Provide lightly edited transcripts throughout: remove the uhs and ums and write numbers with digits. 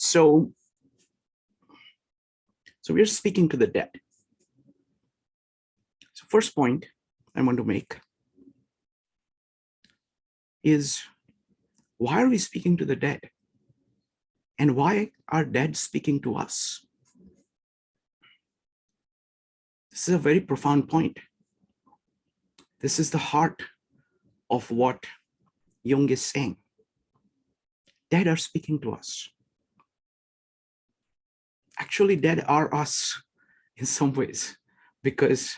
So we're speaking to the dead. So first point I want to make is, why are we speaking to the dead? And why are dead speaking to us? This is a very profound point. This is the heart of what Jung is saying. Dead are speaking to us. Actually, dead are us in some ways, because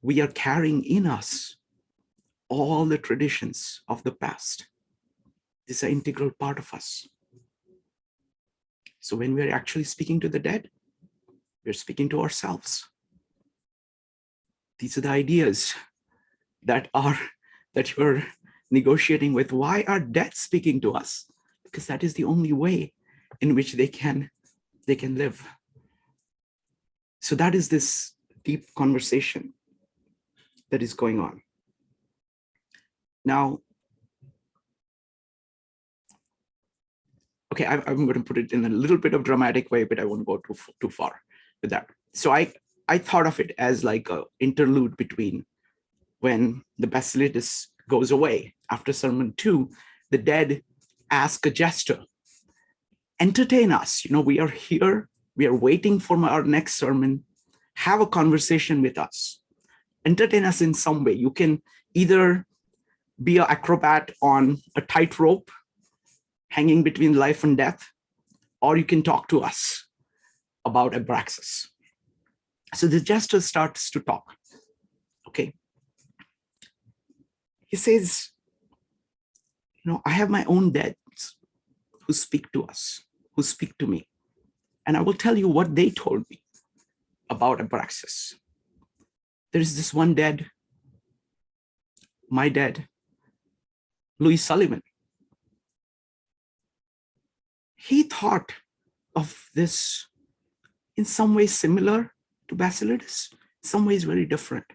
we are carrying in us all the traditions of the past. This is an integral part of us. So when we're actually speaking to the dead, we're speaking to ourselves. These are the ideas that you're negotiating with. Why are dead speaking to us? Because that is the only way in which they can live. So that is this deep conversation that is going on. Now, okay, I'm going to put it in a little bit of dramatic way, but I won't go too far with that. So I thought of it as like an interlude between when the basilisk goes away. After sermon 2, the dead ask a jester, entertain us. We are here. We are waiting for our next sermon. Have a conversation with us. Entertain us in some way. You can either be an acrobat on a tightrope hanging between life and death, or you can talk to us about Abraxas. So the jester starts to talk. Okay. He says, I have my own dead who speak to us, who speak to me. And I will tell you what they told me about Abraxas. There is this one dead, my dead, Louis Sullivan. He thought of this in some ways similar to Basilides, in some ways very different.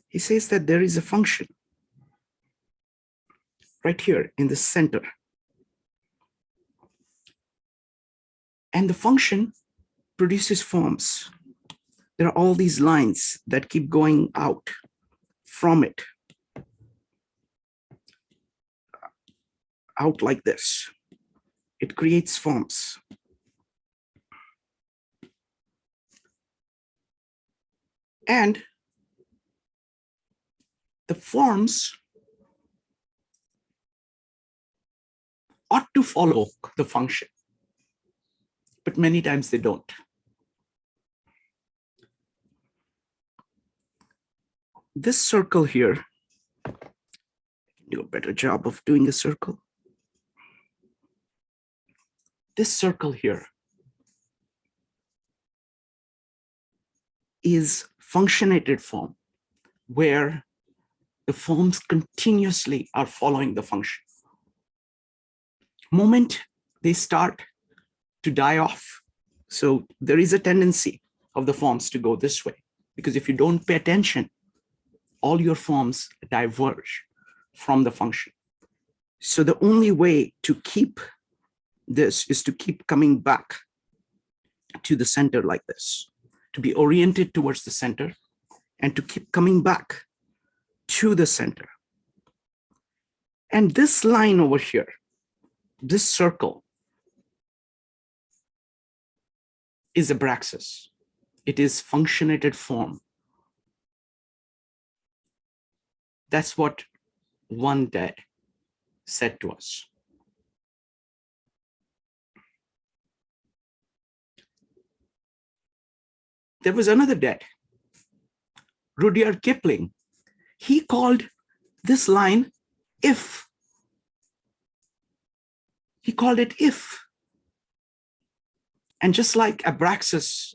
He says that there is a function right here in the center. And the function produces forms. There are all these lines that keep going out from it, out like this. It creates forms. And the forms ought to follow the function, but many times they don't. This circle here, I can do a better job of doing a circle. This circle here is functionated form, where the forms continuously are following the function. Moment they start to die off. So there is a tendency of the forms to go this way, because if you don't pay attention, all your forms diverge from the function. So the only way to keep this is to keep coming back to the center like this, to be oriented towards the center and to keep coming back to the center. And this line over here, this circle, is Abraxas. It is functionated form. That's what one dead said to us. There was another dead, Rudyard Kipling. He called this line if. He called it if. And just like Abraxas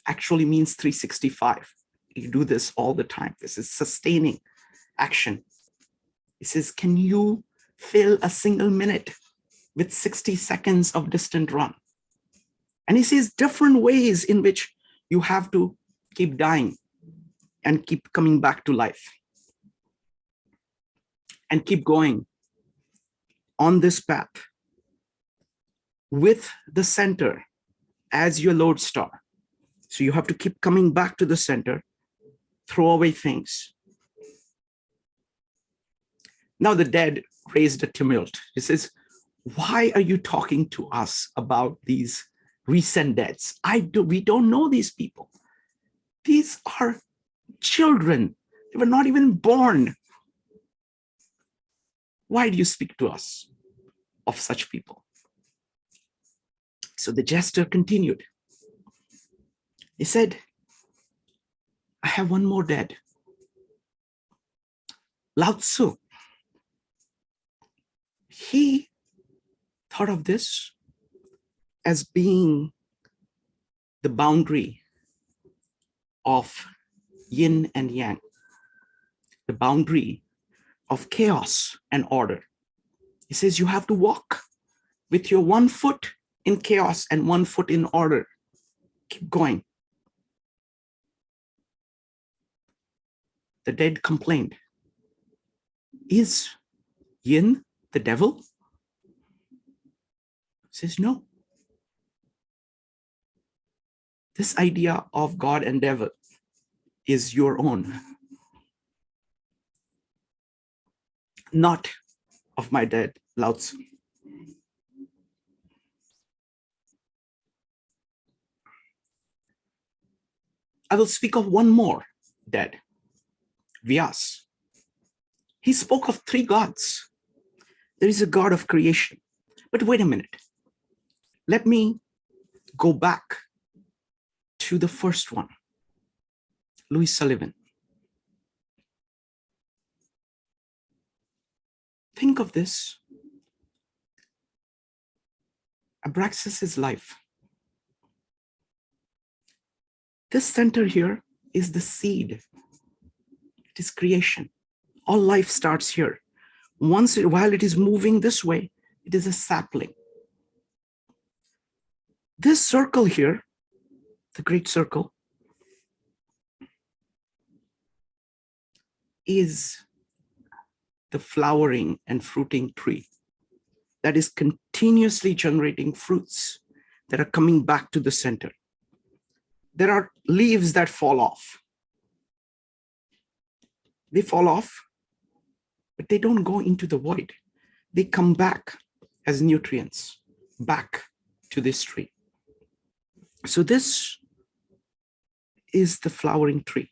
actually means 365, you do this all the time. This is sustaining action. He says, can you fill a single minute with 60 seconds of distant run? And he says different ways in which you have to keep dying and keep coming back to life and keep going on this path. with the center as your lodestar. So you have to keep coming back to the center, throw away things. Now the dead raised a tumult. He says, why are you talking to us about these recent deaths? We don't know these people. These are children. They were not even born. Why do you speak to us of such people? So the jester continued. He said, I have one more dead. Lao Tzu. He thought of this as being the boundary of yin and yang, the boundary of chaos and order. He says you have to walk with your one foot in chaos and one foot in order. Keep going. The dead complained, is yin the devil? He says, no. This idea of God and devil is your own, not of my dead Lao Tzu. I will speak of one more dead, Vyas. He spoke of three gods. There is a God of creation. But wait a minute. Let me go back to the first one, Louis Sullivan. Think of this. Abraxas is life. This center here is the seed. It is creation. All life starts here. While it is moving this way, it is a sapling. This circle here, the great circle, is the flowering and fruiting tree that is continuously generating fruits that are coming back to the center. There are leaves that fall off. They fall off, but they don't go into the void. They come back as nutrients back to this tree. So this is the flowering tree.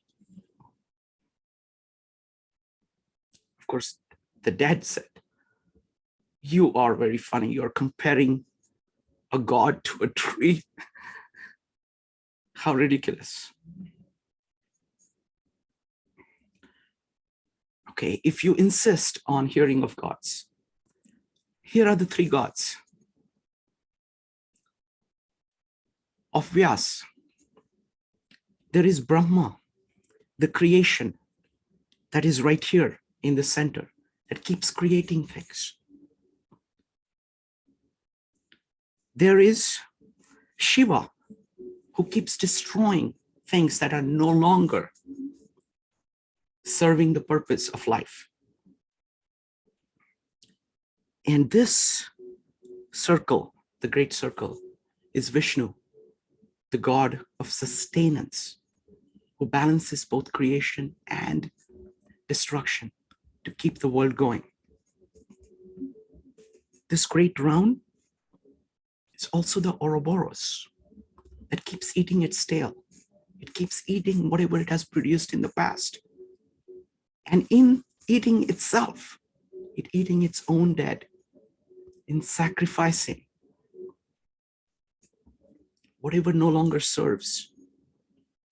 Of course, the dad said, you are very funny. You're comparing a god to a tree. How ridiculous. Okay, if you insist on hearing of gods, here are the three gods. Of Vyas, there is Brahma, the creation that is right here in the center, that keeps creating things. There is Shiva, who keeps destroying things that are no longer serving the purpose of life. And this circle, the great circle, is Vishnu, the god of sustenance, who balances both creation and destruction to keep the world going. This great round is also the Ouroboros that keeps eating its tail. It keeps eating whatever it has produced in the past. And in eating itself, it eating its own dead, in sacrificing whatever no longer serves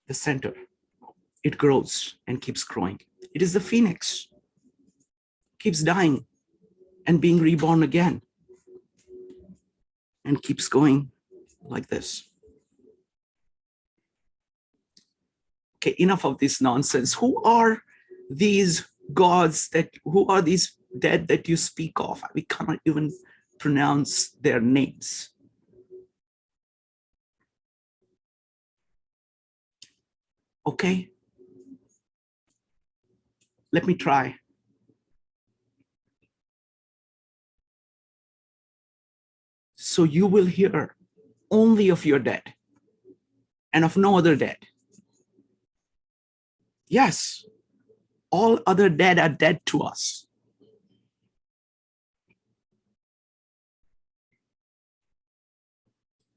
the center. It grows and keeps growing. It is the phoenix, keeps dying and being reborn again, and keeps going like this. Okay, enough of this nonsense. Who are these gods who are these dead that you speak of? We cannot even pronounce their names. Okay, let me try. So you will hear only of your dead and of no other dead. Yes, all other dead are dead to us.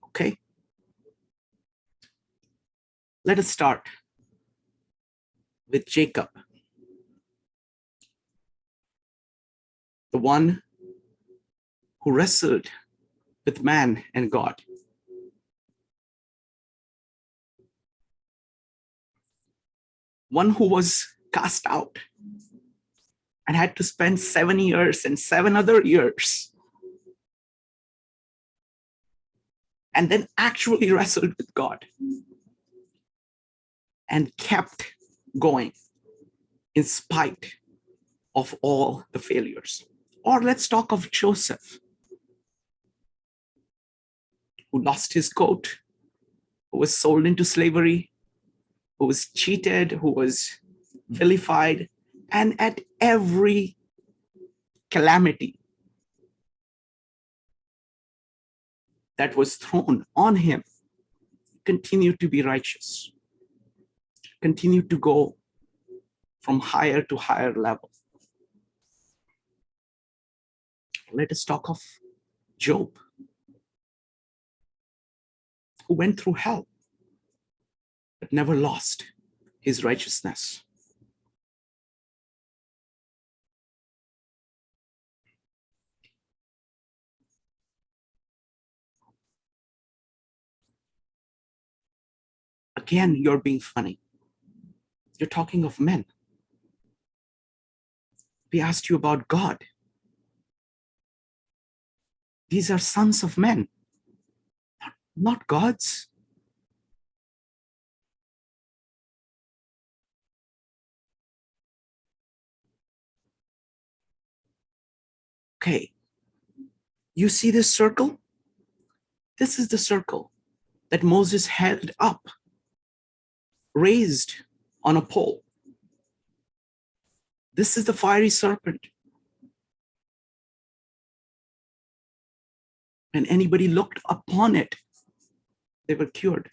Okay? Let us start with Jacob, the one who wrestled with man and God. One who was cast out and had to spend 7 years and 7 other years, and then actually wrestled with God and kept going in spite of all the failures. Or let's talk of Joseph, who lost his coat, who was sold into slavery, who was cheated, who was vilified, and at every calamity that was thrown on him, continued to be righteous, continued to go from higher to higher level. Let us talk of Job, who went through hell, but never lost his righteousness. Again, you're being funny. You're talking of men. We asked you about God. These are sons of men, not gods. Okay, you see this circle? This is the circle that Moses held up, raised on a pole. This is the fiery serpent. When anybody looked upon it, they were cured.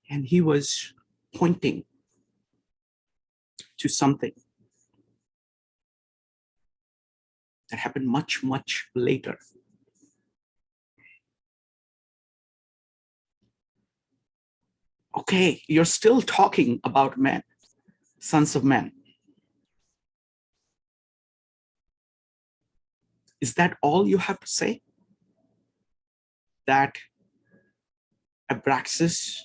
And he was pointing to something that happened much, much later. Okay, you're still talking about men, sons of men. Is that all you have to say? That Abraxas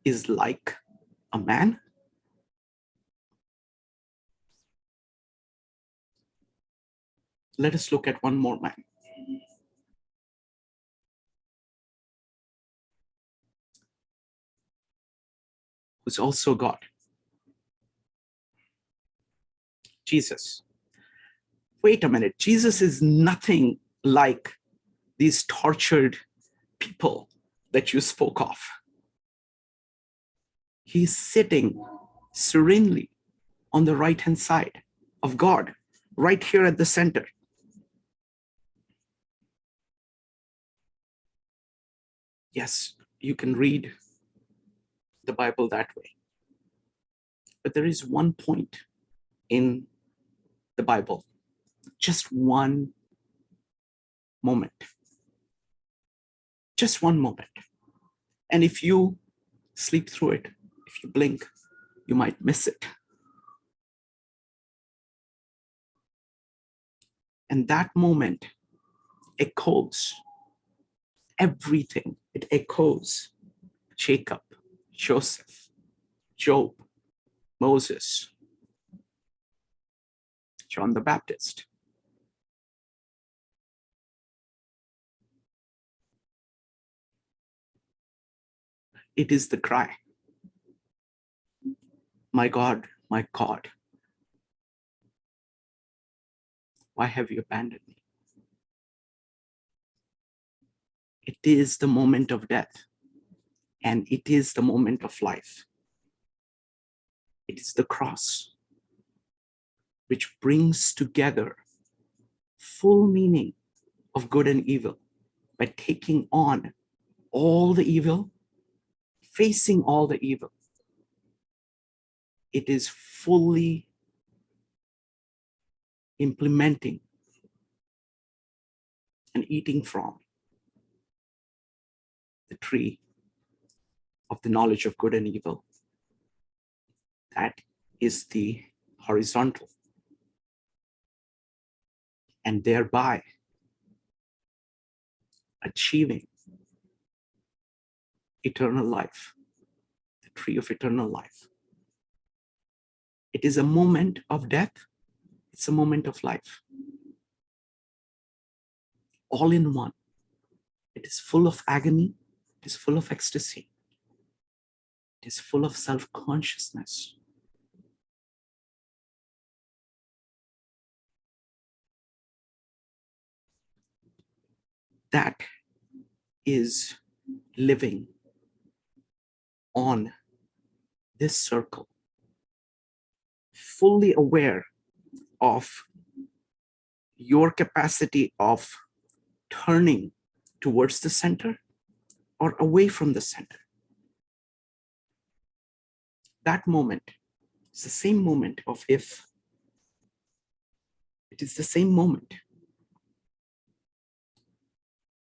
is like a man? Let us look at one more man. Who's also God. Jesus. Wait a minute. Jesus is nothing like these tortured people that you spoke of. He's sitting serenely on the right-hand side of God, right here at the center. Yes, you can read the Bible that way. But there is one point in the Bible, just one moment. Just one moment. And if you sleep through it, if you blink, you might miss it. And that moment echoes everything. It echoes Jacob, Joseph, Job, Moses, John the Baptist. It is the cry, my God, why have you abandoned me? It is the moment of death, and it is the moment of life. It is the cross. which brings together full meaning of good and evil by taking on all the evil, facing all the evil. It is fully implementing and eating from the tree of the knowledge of good and evil. That is the horizontal, and thereby achieving eternal life, the tree of eternal life. It is a moment of death, it's a moment of life. All in one. It is full of agony, it is full of ecstasy, it is full of self-consciousness. That is living on this circle, fully aware of your capacity of turning towards the center or away from the center. That moment is the same moment of if. It is the same moment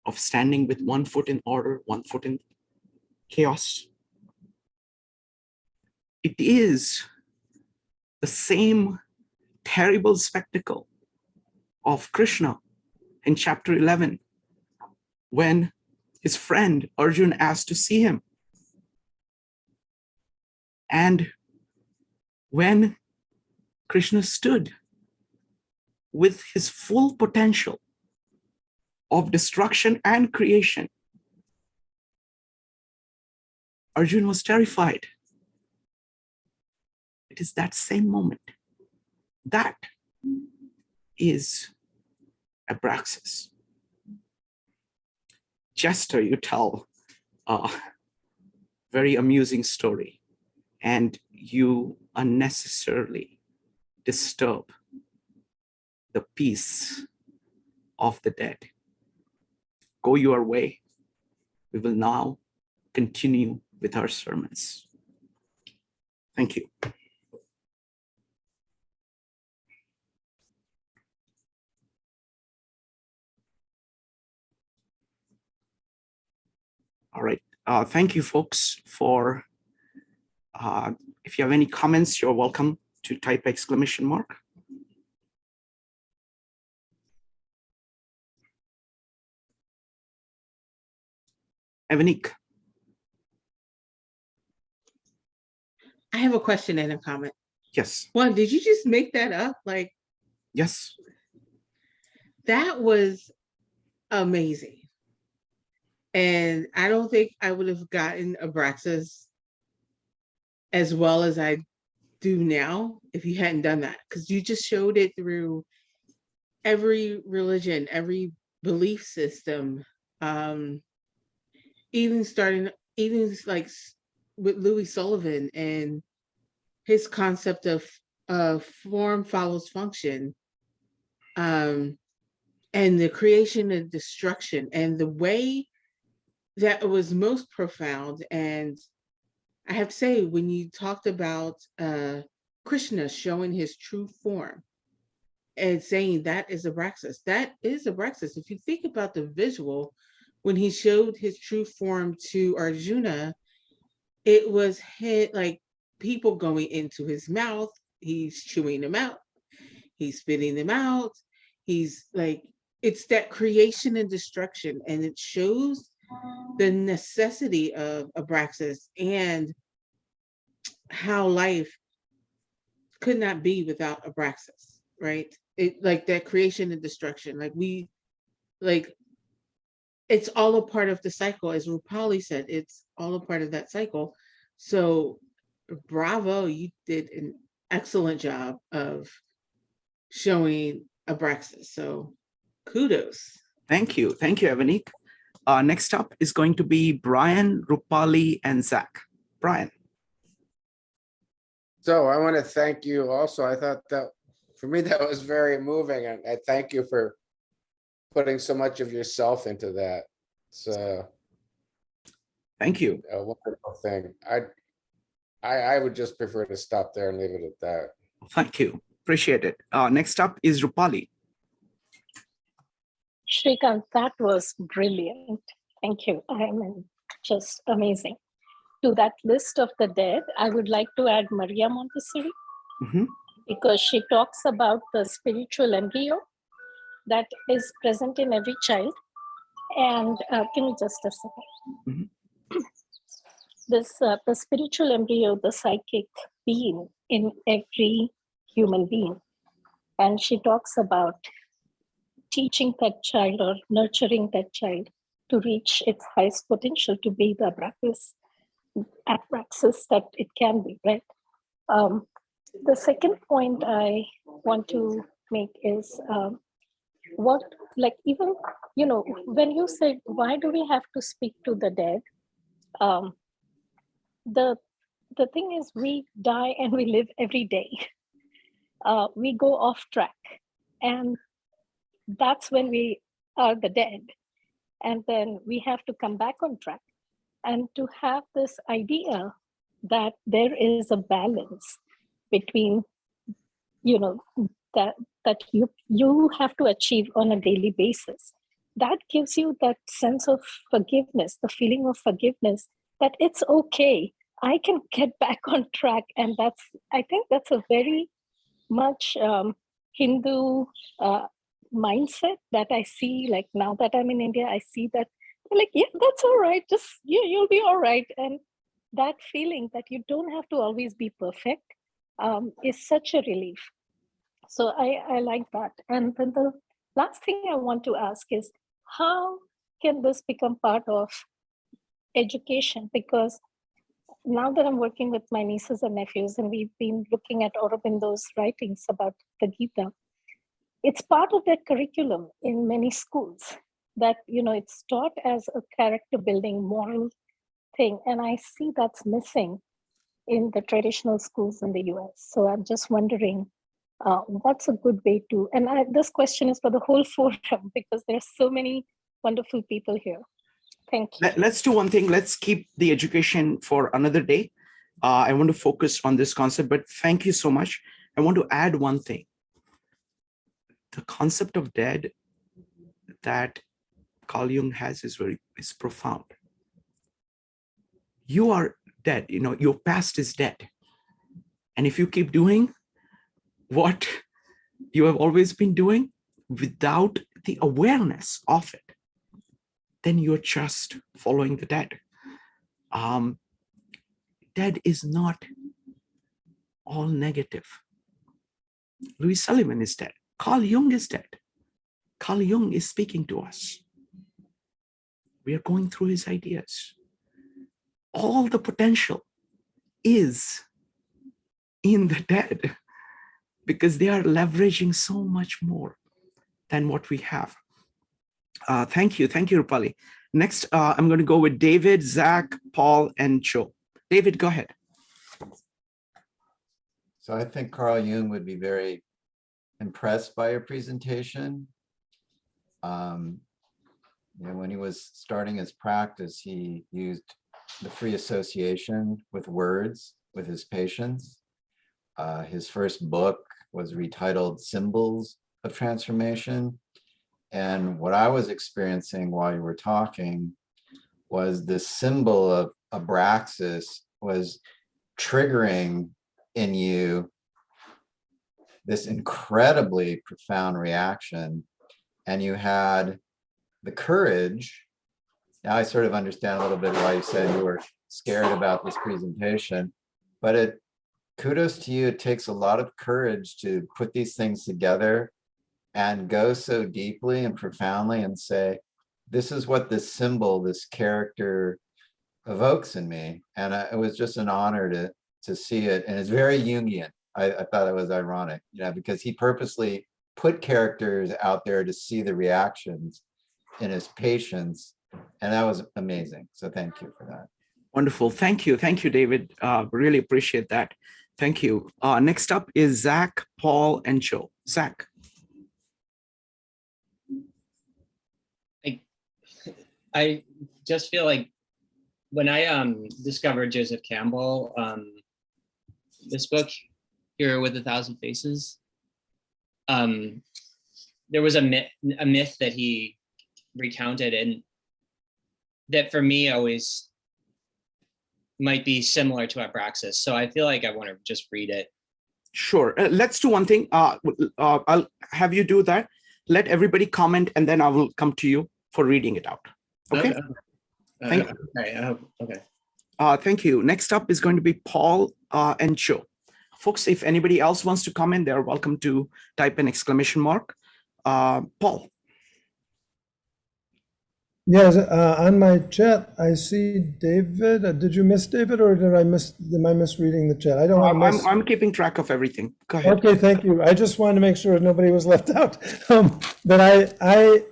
of standing with one foot in order, one foot in chaos. It is the same terrible spectacle of Krishna in chapter 11, when his friend Arjun asked to see him. And when Krishna stood with his full potential of destruction and creation, Arjun was terrified. It is that same moment. That is Abraxas. Jester, you tell a very amusing story, and you unnecessarily disturb the peace of the dead. Go your way. We will now continue with our sermons. Thank you. All right. Thank you, folks, for, if you have any comments, you're welcome to type exclamation mark. Evanik. I have a question and a comment. Yes. One, did you just make that up? Like, yes. That was amazing. And I don't think I would have gotten Abraxas as well as I do now if you hadn't done that, because you just showed it through every religion, every belief system, even like with Louis Sullivan and his concept of form follows function, and the creation and destruction, and the way that was most profound. And I have to say, when you talked about Krishna showing his true form and saying that is Abraxas, if you think about the visual, when he showed his true form to Arjuna, it was like people going into his mouth, he's chewing them out, he's spitting them out, he's like, it's that creation and destruction, and it shows the necessity of Abraxas and how life could not be without Abraxas, right? It like that creation and destruction, it's all a part of the cycle, as Rupali said, it's all a part of that cycle. So bravo, you did an excellent job of showing Abraxas. So kudos. Thank you, Evanik. Next up is going to be Brian, Rupali, and Zach. Brian. So I want to thank you also. I thought that for me, that was very moving. And I thank you for putting so much of yourself into that. It's Thank you. a wonderful thing. I would just prefer to stop there and leave it at that. Thank you. Appreciate it. Next up is Rupali. Shrikant, that was brilliant. Thank you. I mean, just amazing. To that list of the dead, I would like to add Maria Montessori, Mhm. because she talks about the spiritual embryo that is present in every child. And give me just a second. This the spiritual embryo, the psychic being in every human being. And she talks about teaching that child or nurturing that child to reach its highest potential, to be the Abraxas that it can be, right? The second point I want to make is what, like, even, you know, when you said, why do we have to speak to the dead? The thing is, we die and we live every day. We go off track, and that's when we are the dead. And then we have to come back on track. And to have this idea that there is a balance between, you know, that you have to achieve on a daily basis, that gives you that sense of forgiveness, the feeling of forgiveness, that it's okay, I can get back on track. And I think that's a very much Hindu mindset that I see. Like, now that I'm in India, I see that, like, yeah, that's all right, just, yeah, you'll be all right. And that feeling that you don't have to always be perfect is such a relief. So I like that. And then the last thing I want to ask is, how can this become part of education? Because now that I'm working with my nieces and nephews, and we've been looking at Aurobindo's writings about the Gita, it's part of their curriculum in many schools, that, you know, it's taught as a character building moral thing. And I see that's missing in the traditional schools in the US. So I'm just wondering, what's a good way to, and this question is for the whole forum, because there's so many wonderful people here. Thank you. Let's do one thing. Let's keep the education for another day. I want to focus on this concept, but thank you so much. I want to add one thing. The concept of dead that Carl Jung has is profound. You are dead, you know, your past is dead. And if you keep doing what you have always been doing without the awareness of it, then you're just following the dead. Dead is not all negative. Louis Sullivan is dead. Carl Jung is dead. Carl Jung is speaking to us. We are going through his ideas. All the potential is in the dead, because they are leveraging so much more than what we have. Thank you, Rupali. Next, I'm going to go with David, Zach, Paul, and Joe. David, go ahead. So I think Carl Jung would be very impressed by your presentation. You know, when he was starting his practice, he used the free association with words with his patients. His first book was retitled Symbols of Transformation. And what I was experiencing while you were talking was the symbol of Abraxas was triggering in you this incredibly profound reaction. And you had the courage. Now I sort of understand a little bit why you said you were scared about this presentation, but kudos to you. It takes a lot of courage to put these things together and go so deeply and profoundly and say, this is what this symbol, this character evokes in me. And it was just an honor to see it. And it's very Jungian. I thought it was ironic, you know, because he purposely put characters out there to see the reactions in his patients. And that was amazing. So thank you for that. Wonderful. Thank you, David. Really appreciate that. Thank you. Next up is Zach, Paul, and Joe. Zach. I just feel like when I discovered Joseph Campbell, this book, Hero with 1,000 Faces, there was a myth that he recounted, and that for me always might be similar to Abraxas. So I feel like I want to just read it. Sure. Let's do one thing. I'll have you do that. Let everybody comment, and then I will come to you for reading it out. Okay. Thank you. Okay. Thank you. Next up is going to be Paul and Joe. Folks, if anybody else wants to comment, they're welcome to type an exclamation mark. Paul. Yes, on my chat, I see David. Did you miss David, or am I misreading the chat? I don't want to miss. I'm keeping track of everything. Go ahead. Okay, thank you. I just wanted to make sure nobody was left out. But I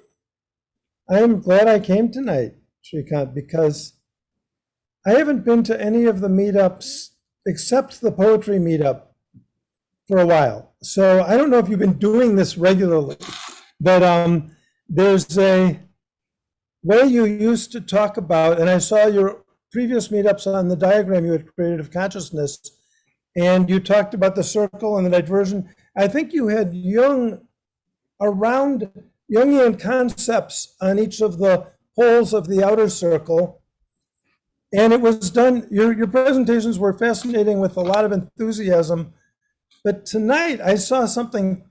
am glad I came tonight, Shrikant, because I haven't been to any of the meetups except the poetry meetup for a while. So I don't know if you've been doing this regularly, but there's a way you used to talk about, and I saw your previous meetups on the diagram you had created of consciousness, and you talked about the circle and the diversion. I think you had Jung around Jungian concepts on each of the poles of the outer circle. And it was done, your presentations were fascinating with a lot of enthusiasm. But tonight I saw something,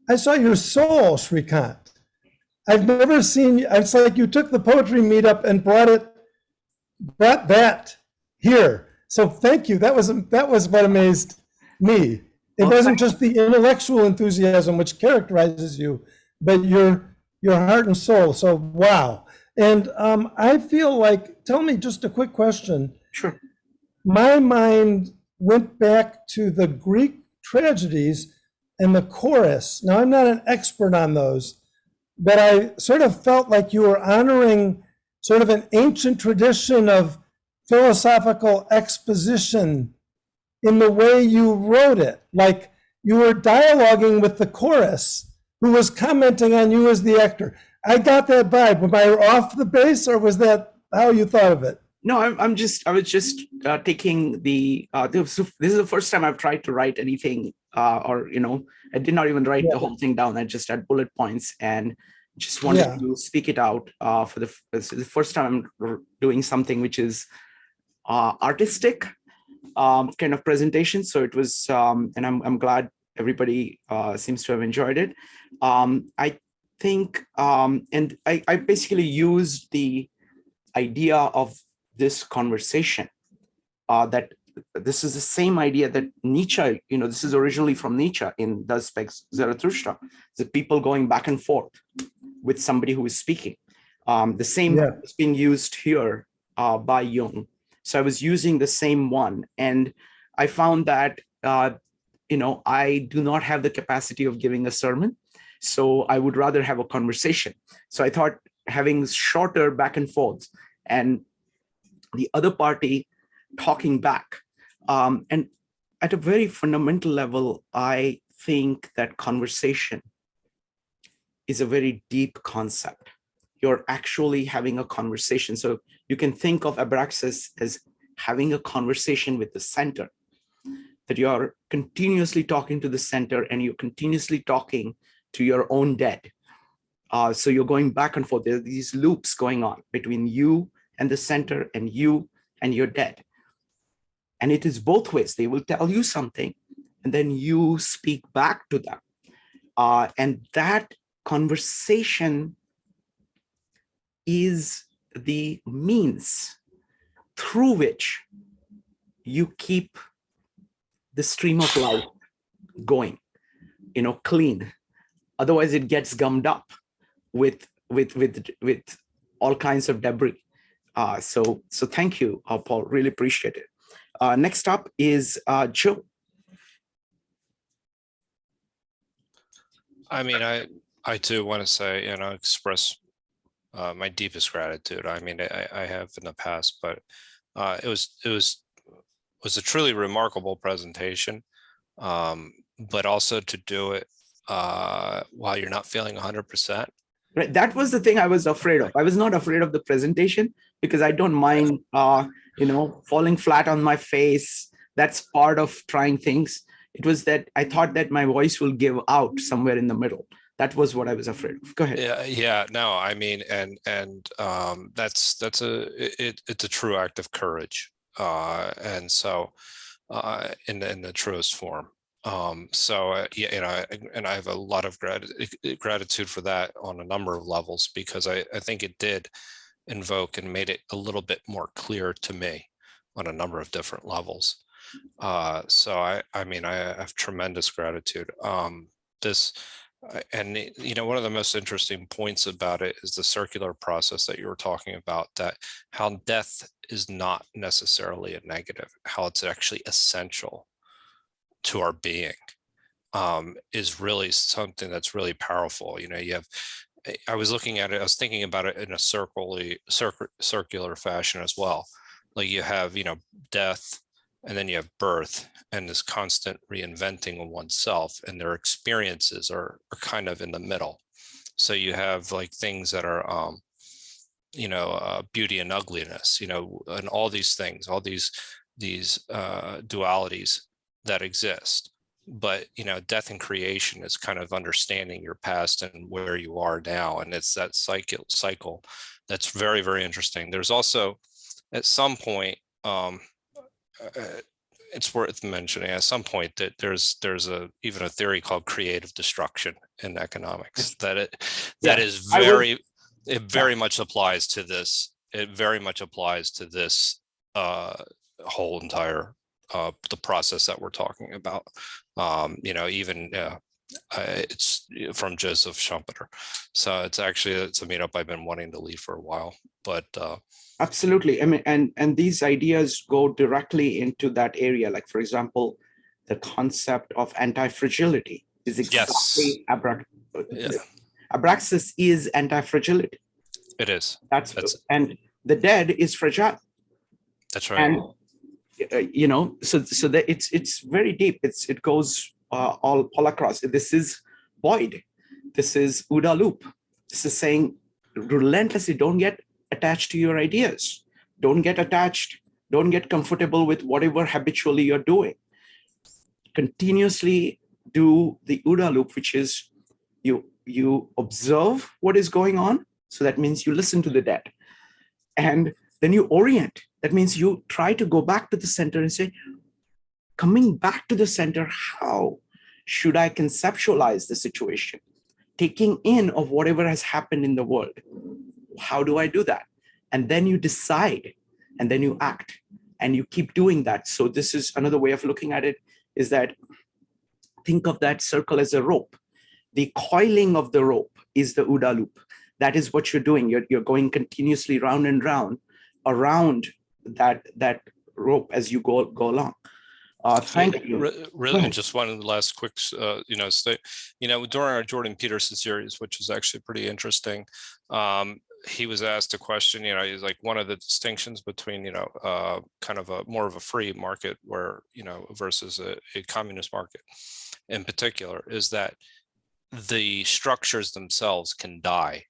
I saw your soul, Shrikant. I've never seen, it's like you took the poetry meetup and brought that here. So thank you. That was what amazed me. It wasn't just the intellectual enthusiasm which characterizes you, but your heart and soul. So wow. And I feel like, tell me just a quick question. Sure. My mind went back to the Greek tragedies and the chorus. Now, I'm not an expert on those, but I sort of felt like you were honoring sort of an ancient tradition of philosophical exposition in the way you wrote it. Like you were dialoguing with the chorus who was commenting on you as the actor. I got that vibe. Am I off the base, or was that how you thought of it? No, I was just taking the, this is the first time I've tried to write anything, or, I did not even write the whole thing down. I just had bullet points and just wanted to speak it out this is the first time I'm doing something which is artistic kind of presentation. So it was, and I'm glad everybody seems to have enjoyed it. I think, and I basically used the idea of this conversation, that this is the same idea that Nietzsche, this is originally from Nietzsche in Das Speaks Zarathustra, the people going back and forth with somebody who is speaking. The same is being used here by Jung. So I was using the same one, and I found that, I do not have the capacity of giving a sermon, so I would rather have a conversation. So I thought having shorter back and forth and the other party talking back. And at a very fundamental level, I think that conversation is a very deep concept. You're actually having a conversation. So you can think of Abraxas as having a conversation with the center, that you are continuously talking to the center and you're continuously talking to your own dead. So you're going back and forth. There are these loops going on between you and the center and you and your dead. And it is both ways. They will tell you something and then you speak back to them. And that conversation is the means through which you keep the stream of life going, clean. Otherwise it gets gummed up with all kinds of debris. So thank you, Paul, really appreciate it. Next up is Joe. I mean, I too want to say, express my deepest gratitude. I mean, I have in the past, but it was was a truly remarkable presentation, but also to do it while you're not feeling 100%. Right. That was the thing I was afraid of. I was not afraid of the presentation because I don't mind, falling flat on my face. That's part of trying things. It was that I thought that my voice will give out somewhere in the middle. That was what I was afraid of. Go ahead. Yeah. No, I mean, and it's a true act of courage, and so in the truest form. And I have a lot of gratitude for that on a number of levels, because I think it did invoke and made it a little bit more clear to me on a number of different levels. So I have tremendous gratitude. One of the most interesting points about it is the circular process that you were talking about, that how death is not necessarily a negative, how it's actually essential to our being, is really something that's really powerful. I was looking at it, I was thinking about it in a circular fashion as well. Like you have, death, and then you have birth, and this constant reinventing of oneself, and their experiences are kind of in the middle. So you have like things that are, beauty and ugliness, and all these things, all these dualities that exist. But death and creation is kind of understanding your past and where you are now, and it's that cycle that's very, very interesting. There's also, at some point, it's worth mentioning at some point that there's even a theory called creative destruction in economics, it very much applies to this. It very much applies to this whole entire the process that we're talking about. It's from Joseph Schumpeter. So it's a meetup I've been wanting to lead for a while, but absolutely. I mean, and these ideas go directly into that area. Like, for example, the concept of anti-fragility is exactly Abraxas is anti-fragility. It is. And the dead is fragile. That's right. And so that it's very deep. It goes all across. This is void. This is OODA loop. This is saying relentlessly, don't get attached to your ideas. Don't get attached. Don't get comfortable with whatever habitually you're doing. Continuously do the OODA loop, which is you observe what is going on. So that means you listen to the dead. And then you orient. That means you try to go back to the center and say, coming back to the center, how should I conceptualize the situation? Taking in of whatever has happened in the world. How do I do that? And then you decide, and then you act, and you keep doing that. So this is another way of looking at it, is that think of that circle as a rope. The coiling of the rope is the OODA loop. That is what you're doing. You're going continuously round and round around that rope as you go along. Thank you. Really, just one last quick, during our Jordan Peterson series, which was actually pretty interesting, he was asked a question. He's like, one of the distinctions between kind of a more of a free market versus a communist market in particular is that the structures themselves can die.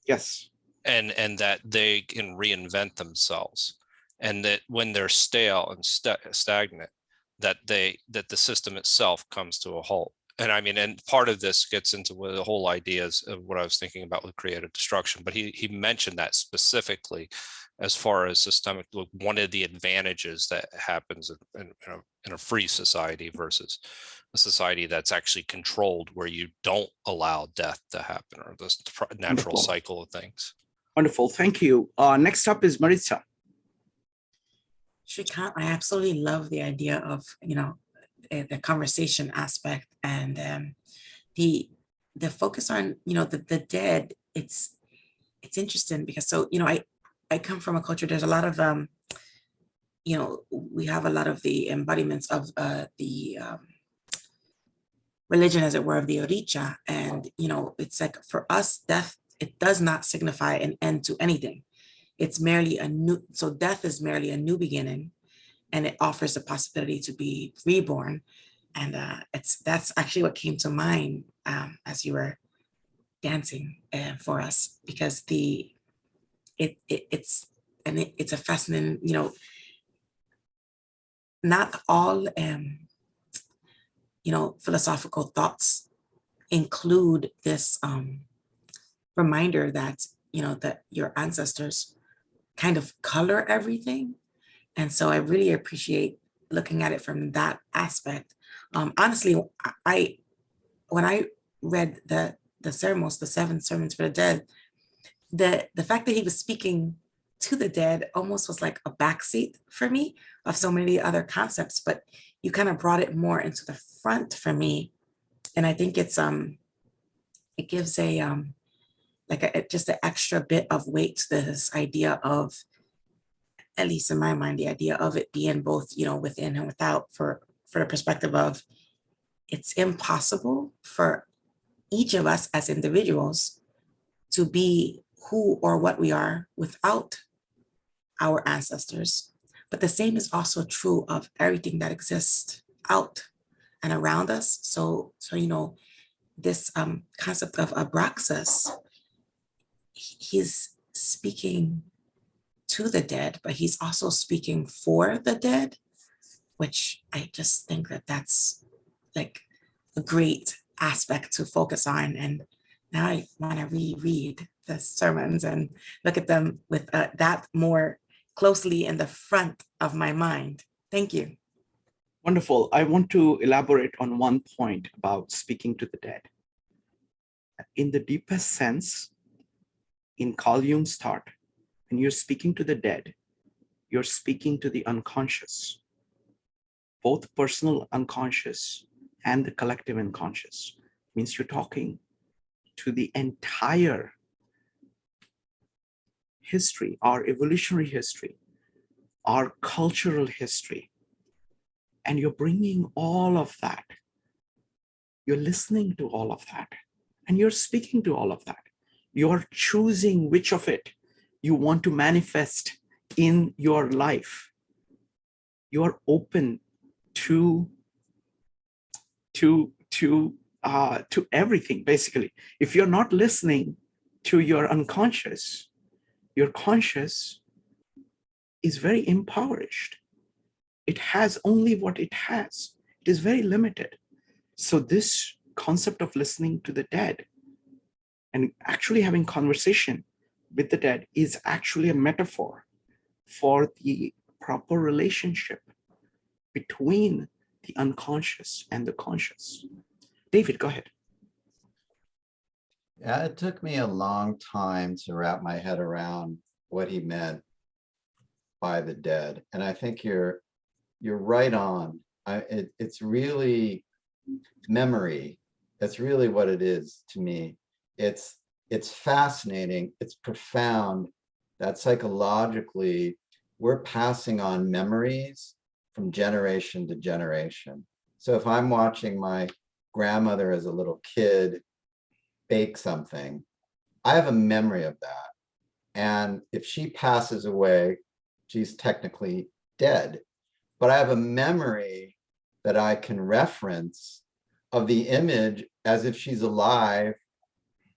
Yes. And that they can reinvent themselves, and that when they're stale and stagnant, that the system itself comes to a halt. And part of this gets into the whole ideas of what I was thinking about with creative destruction, but he mentioned that specifically as far as systemic, one of the advantages that happens in a free society versus a society that's actually controlled, where you don't allow death to happen, or this natural cycle of things. Wonderful, thank you. Next up is Maritza. Shrikant, I absolutely love the idea of, the conversation aspect and the focus on, the dead. It's interesting because I come from a culture, there's a lot of, we have a lot of the embodiments of the religion, as it were, of the Oricha. And, it's like for us, death, it does not signify an end to anything. It's merely so death is merely a new beginning. and it offers the possibility to be reborn. And that's actually what came to mind as you were dancing for us, because it's a fascinating, not all philosophical thoughts include this reminder that that your ancestors kind of color everything. And so I really appreciate looking at it from that aspect. Honestly, when I read the sermons, the 7 sermons for the dead, the fact that he was speaking to the dead almost was like a backseat for me of so many other concepts, but you kind of brought it more into the front for me. And I think it gives just an extra bit of weight to this idea of, at least in my mind, the idea of it being both, within and without, for the perspective of it's impossible for each of us as individuals to be who or what we are without our ancestors. But the same is also true of everything that exists out and around us. So this concept of Abraxas, he's speaking to the dead, but he's also speaking for the dead, which I just think that that's like a great aspect to focus on. And now I want to reread the sermons and look at them with that more closely in the front of my mind. Thank you. Wonderful. I want to elaborate on one point about speaking to the dead. In the deepest sense, in Carl Jung's thought, when you're speaking to the dead, you're speaking to the unconscious, both personal unconscious and the collective unconscious. Means you're talking to the entire history, our evolutionary history, our cultural history. And you're bringing all of that. You're listening to all of that. And you're speaking to all of that. You're choosing which of it you want to manifest in your life. You're open to everything, basically. If you're not listening to your unconscious, your conscious is very impoverished. It has only what it has. It is very limited. So this concept of listening to the dead and actually having conversation with the dead is actually a metaphor for the proper relationship between the unconscious and the conscious. David, go ahead. Yeah, it took me a long time to wrap my head around what he meant by the dead. And I think you're right on. It's really memory. That's really what it is to me. It's fascinating. It's profound that psychologically we're passing on memories from generation to generation. So if I'm watching my grandmother as a little kid bake something, I have a memory of that. And if she passes away, she's technically dead. But I have a memory that I can reference of the image as if she's alive,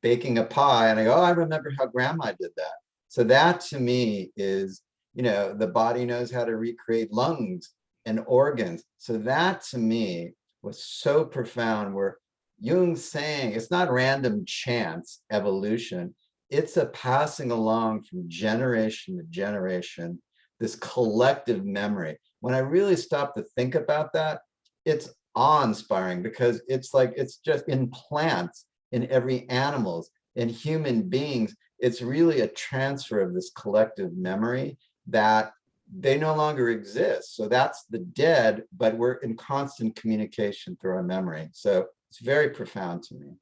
baking a pie. And I go, oh, I remember how grandma did that. So that to me is, the body knows how to recreate lungs and organs. So that to me was so profound, where Jung's saying it's not random chance evolution. It's a passing along from generation to generation, this collective memory. When I really stop to think about that, it's awe-inspiring, because it's like, it's just in plants, in every animals, in human beings. It's really a transfer of this collective memory that they no longer exist. So that's the dead, but we're in constant communication through our memory. So it's very profound to me.